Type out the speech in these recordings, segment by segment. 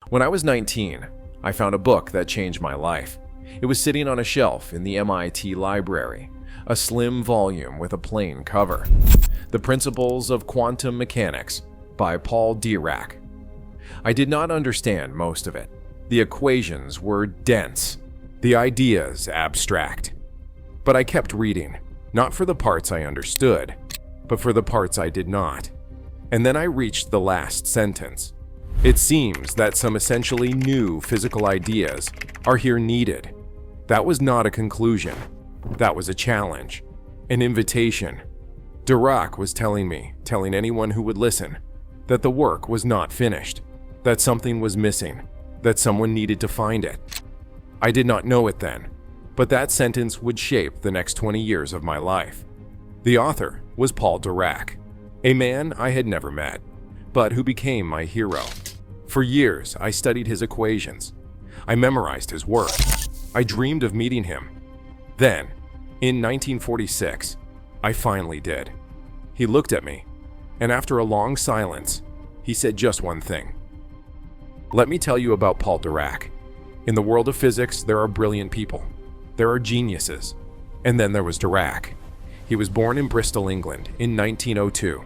When I was 19, I found a book that changed my life. It was sitting on a shelf in the MIT library, a slim volume with a plain cover. The Principles of Quantum Mechanics by Paul Dirac. I did not understand most of it. The equations were dense, the ideas abstract. But I kept reading, not for the parts I understood, but for the parts I did not. And then I reached the last sentence. It seems that some essentially new physical ideas are here needed. That was not a conclusion. That was a challenge, an invitation. Dirac was telling anyone who would listen, that the work was not finished, that something was missing, that someone needed to find it. I did not know it then, but that sentence would shape the next 20 years of my life. The author was Paul Dirac, a man I had never met, but who became my hero. For years, I studied his equations. I memorized his work. I dreamed of meeting him. Then, in 1946, I finally did. He looked at me, and after a long silence, he said just one thing. Let me tell you about Paul Dirac. In the world of physics, there are brilliant people. There are geniuses. And then there was Dirac. He was born in Bristol, England, in 1902.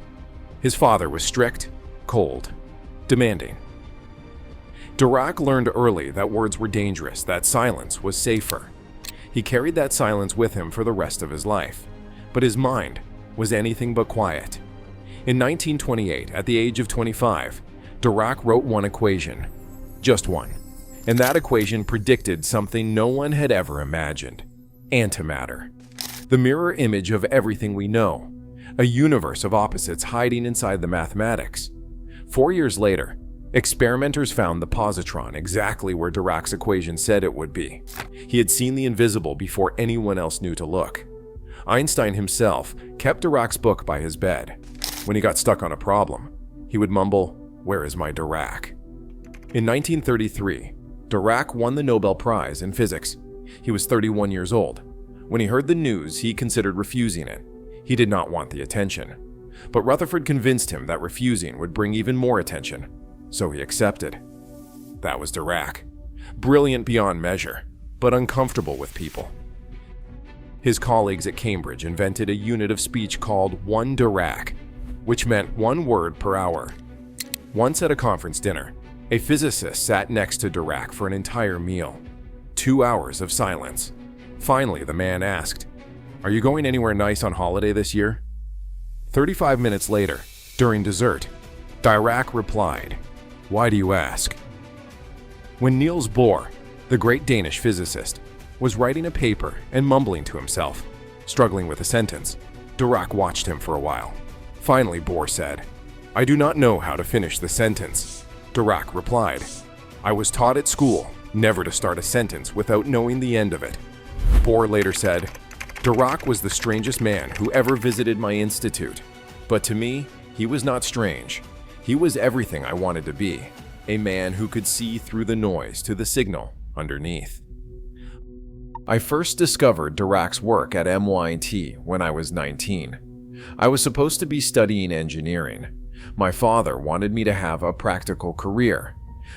His father was strict, cold, demanding. Dirac learned early that words were dangerous, that silence was safer. He carried that silence with him for the rest of his life. But his mind was anything but quiet. In 1928, at the age of 25, Dirac wrote one equation. Just one. And that equation predicted something no one had ever imagined. Antimatter. The mirror image of everything we know. A universe of opposites hiding inside the mathematics. 4 years later, experimenters found the positron exactly where Dirac's equation said it would be. He had seen the invisible before anyone else knew to look. Einstein himself kept Dirac's book by his bed. When he got stuck on a problem, he would mumble, "Where is my Dirac?" In 1933, Dirac won the Nobel Prize in physics. He was 31 years old. When he heard the news, he considered refusing it. He did not want the attention. But Rutherford convinced him that refusing would bring even more attention, so he accepted. That was Dirac. Brilliant beyond measure, but uncomfortable with people. His colleagues at Cambridge invented a unit of speech called 1 Dirac, which meant 1 word per hour. Once at a conference dinner, a physicist sat next to Dirac for an entire meal. 2 hours of silence. Finally, the man asked, "Are you going anywhere nice on holiday this year?" 35 minutes later, during dessert, Dirac replied, "Why do you ask?" When Niels Bohr, the great Danish physicist, was writing a paper and mumbling to himself, struggling with a sentence, Dirac watched him for a while. Finally, Bohr said, "I do not know how to finish the sentence." Dirac replied, "I was taught at school never to start a sentence without knowing the end of it." Bohr later said, "Dirac was the strangest man who ever visited my institute. But to me, he was not strange. He was everything I wanted to be, a man who could see through the noise to the signal underneath." I first discovered Dirac's work at MIT when I was 19. I was supposed to be studying engineering. My father wanted me to have a practical career,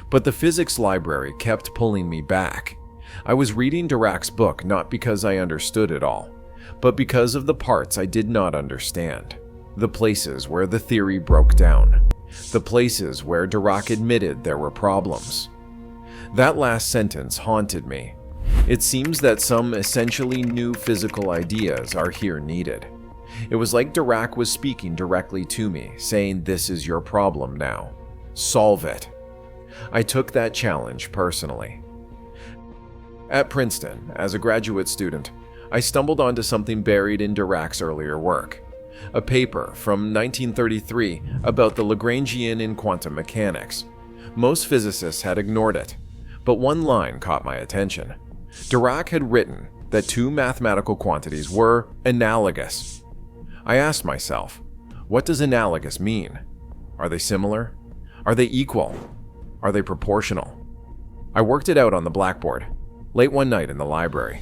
but the physics library kept pulling me back. I was reading Dirac's book not because I understood it all, but because of the parts I did not understand. The places where the theory broke down. The places where Dirac admitted there were problems. That last sentence haunted me. It seems that some essentially new physical ideas are here needed. It was like Dirac was speaking directly to me, saying, "This is your problem now. Solve it." I took that challenge personally. At Princeton, as a graduate student, I stumbled onto something buried in Dirac's earlier work. A paper from 1933 about the Lagrangian in quantum mechanics. Most physicists had ignored it, but one line caught my attention. Dirac had written that 2 mathematical quantities were analogous. I asked myself, what does analogous mean? Are they similar? Are they equal? Are they proportional? I worked it out on the blackboard, late one night in the library.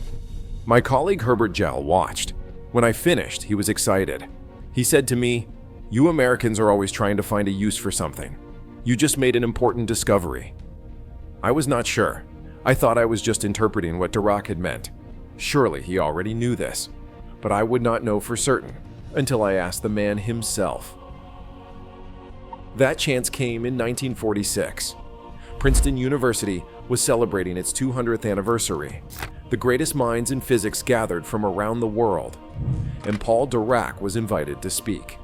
My colleague Herbert Gell watched. When I finished, he was excited. He said to me, "You Americans are always trying to find a use for something. You just made an important discovery." I was not sure. I thought I was just interpreting what Dirac had meant. Surely he already knew this, but I would not know for certain until I asked the man himself. That chance came in 1946. Princeton University was celebrating its 200th anniversary. The greatest minds in physics gathered from around the world, and Paul Dirac was invited to speak.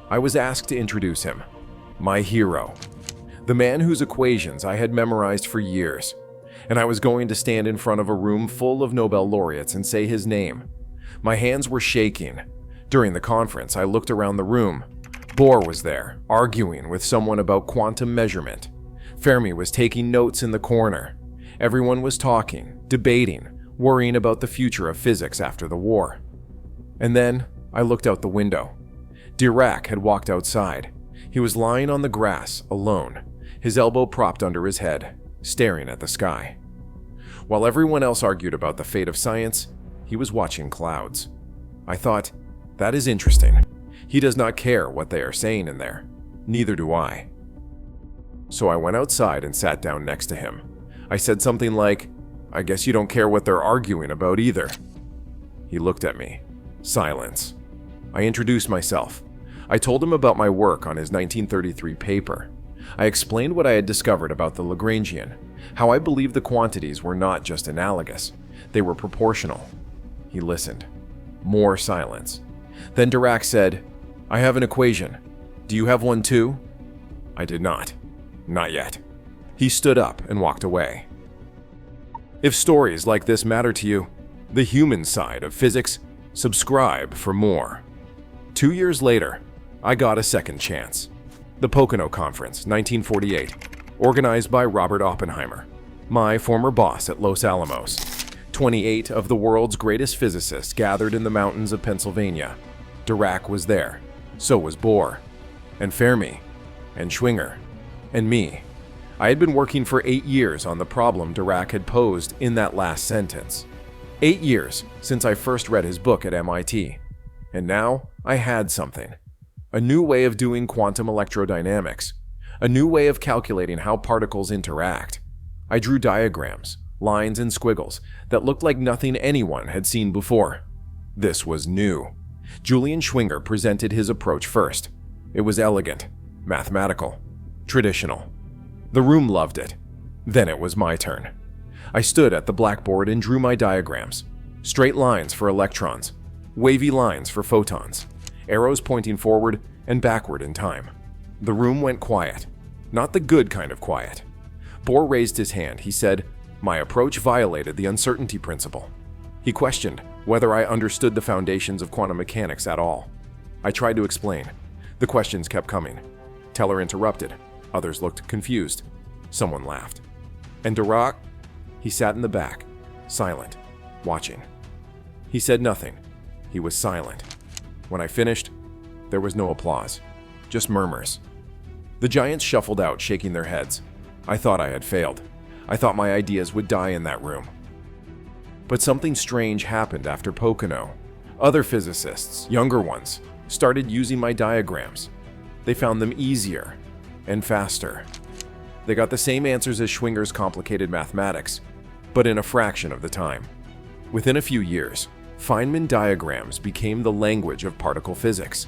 I was asked to introduce him, my hero, the man whose equations I had memorized for years, and I was going to stand in front of a room full of Nobel laureates and say his name. My hands were shaking. During the conference, I looked around the room. Bohr was there, arguing with someone about quantum measurement. Fermi was taking notes in the corner. Everyone was talking, debating, worrying about the future of physics after the war. And then I looked out the window. Dirac had walked outside. He was lying on the grass, alone, his elbow propped under his head, staring at the sky. While everyone else argued about the fate of science, he was watching clouds. I thought, that is interesting. He does not care what they are saying in there. Neither do I. So I went outside and sat down next to him. I said something like, I guess you don't care what they're arguing about either. He looked at me. Silence. I introduced myself. I told him about my work on his 1933 paper. I explained what I had discovered about the Lagrangian, how I believed the quantities were not just analogous, they were proportional. He listened. More silence. Then Dirac said, I have an equation. Do you have one too? I did not. Not yet. He stood up and walked away. If stories like this matter to you, the human side of physics, subscribe for more. 2 years later, I got a second chance. The Pocono Conference, 1948, organized by Robert Oppenheimer, my former boss at Los Alamos. 28 of the world's greatest physicists gathered in the mountains of Pennsylvania. Dirac was there. So was Bohr, and Fermi, and Schwinger, and me. I had been working for 8 years on the problem Dirac had posed in that last sentence. 8 years since I first read his book at MIT. And now I had something. A new way of doing quantum electrodynamics. A new way of calculating how particles interact. I drew diagrams, lines and squiggles that looked like nothing anyone had seen before. This was new. Julian Schwinger presented his approach first. It was elegant, mathematical, traditional. The room loved it. Then it was my turn. I stood at the blackboard and drew my diagrams. Straight lines for electrons, wavy lines for photons, arrows pointing forward and backward in time. The room went quiet. Not the good kind of quiet. Bohr raised his hand. He said, my approach violated the uncertainty principle. He questioned whether I understood the foundations of quantum mechanics at all. I tried to explain. The questions kept coming. Teller interrupted. Others looked confused. Someone laughed. And Dirac? He sat in the back, silent, watching. He said nothing. He was silent. When I finished, there was no applause, just murmurs. The giants shuffled out, shaking their heads. I thought I had failed. I thought my ideas would die in that room. But something strange happened after Pocono. Other physicists, younger ones, started using my diagrams. They found them easier and faster. They got the same answers as Schwinger's complicated mathematics, but in a fraction of the time. Within a few years, Feynman diagrams became the language of particle physics.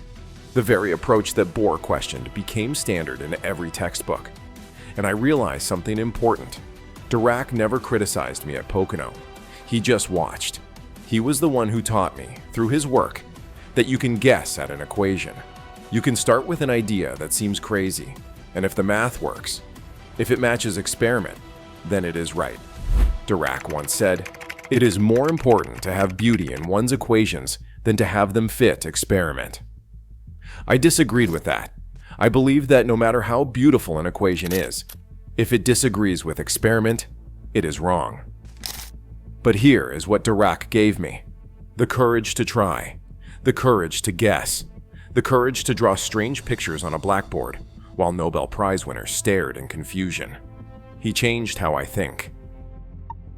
The very approach that Bohr questioned became standard in every textbook. And I realized something important. Dirac never criticized me at Pocono. He just watched. He was the one who taught me, through his work, that you can guess at an equation. You can start with an idea that seems crazy, and if the math works, if it matches experiment, then it is right. Dirac once said, "It is more important to have beauty in one's equations than to have them fit experiment." I disagreed with that. I believe that no matter how beautiful an equation is, if it disagrees with experiment, it is wrong. But here is what Dirac gave me. The courage to try, the courage to guess, the courage to draw strange pictures on a blackboard while Nobel Prize winners stared in confusion. He changed how I think.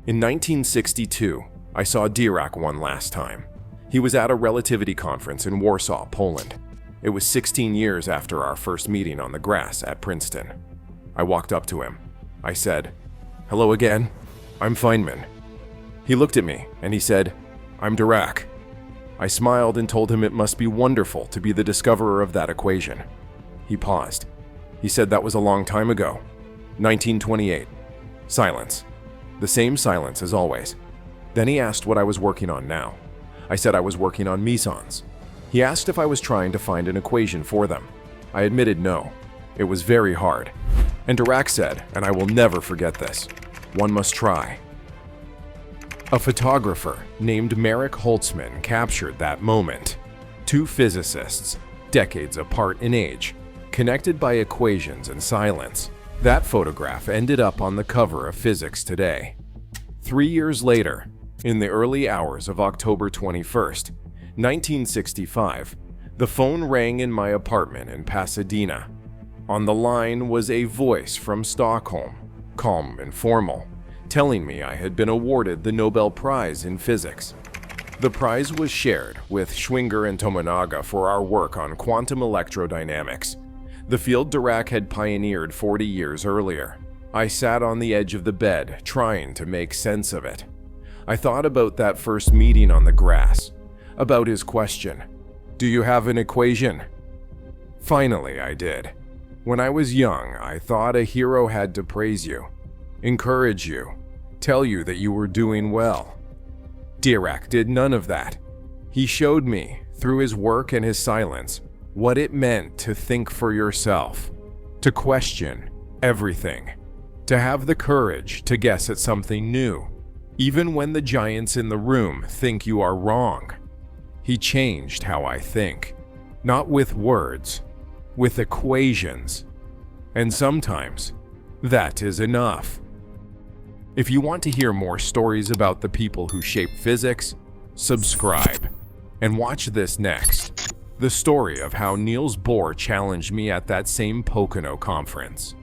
In 1962, I saw Dirac one last time. He was at a relativity conference in Warsaw, Poland. It was 16 years after our first meeting on the grass at Princeton. I walked up to him. I said, "Hello again. I'm Feynman." He looked at me and he said, "I'm Dirac." I smiled and told him it must be wonderful to be the discoverer of that equation. He paused. He said that was a long time ago. 1928. Silence. The same silence as always. Then he asked what I was working on now. I said I was working on mesons. He asked if I was trying to find an equation for them. I admitted no. It was very hard. And Dirac said, and I will never forget this, "One must try." A photographer named Marek Holtzman captured that moment. Two physicists, decades apart in age, connected by equations and silence. That photograph ended up on the cover of Physics Today. 3 years later, in the early hours of October 21st, 1965, the phone rang in my apartment in Pasadena. On the line was a voice from Stockholm, calm and formal, telling me I had been awarded the Nobel Prize in Physics. The prize was shared with Schwinger and Tomonaga for our work on quantum electrodynamics, the field Dirac had pioneered 40 years earlier. I sat on the edge of the bed, trying to make sense of it. I thought about that first meeting on the grass, about his question, "Do you have an equation?" Finally, I did. When I was young, I thought a hero had to praise you, encourage you, tell you that you were doing well. Dirac did none of that. He showed me, through his work and his silence, what it meant to think for yourself, to question everything, to have the courage to guess at something new, even when the giants in the room think you are wrong. He changed how I think, not with words, with equations. And sometimes, that is enough. If you want to hear more stories about the people who shape physics, subscribe. And watch this next, the story of how Niels Bohr challenged me at that same Pocono Conference.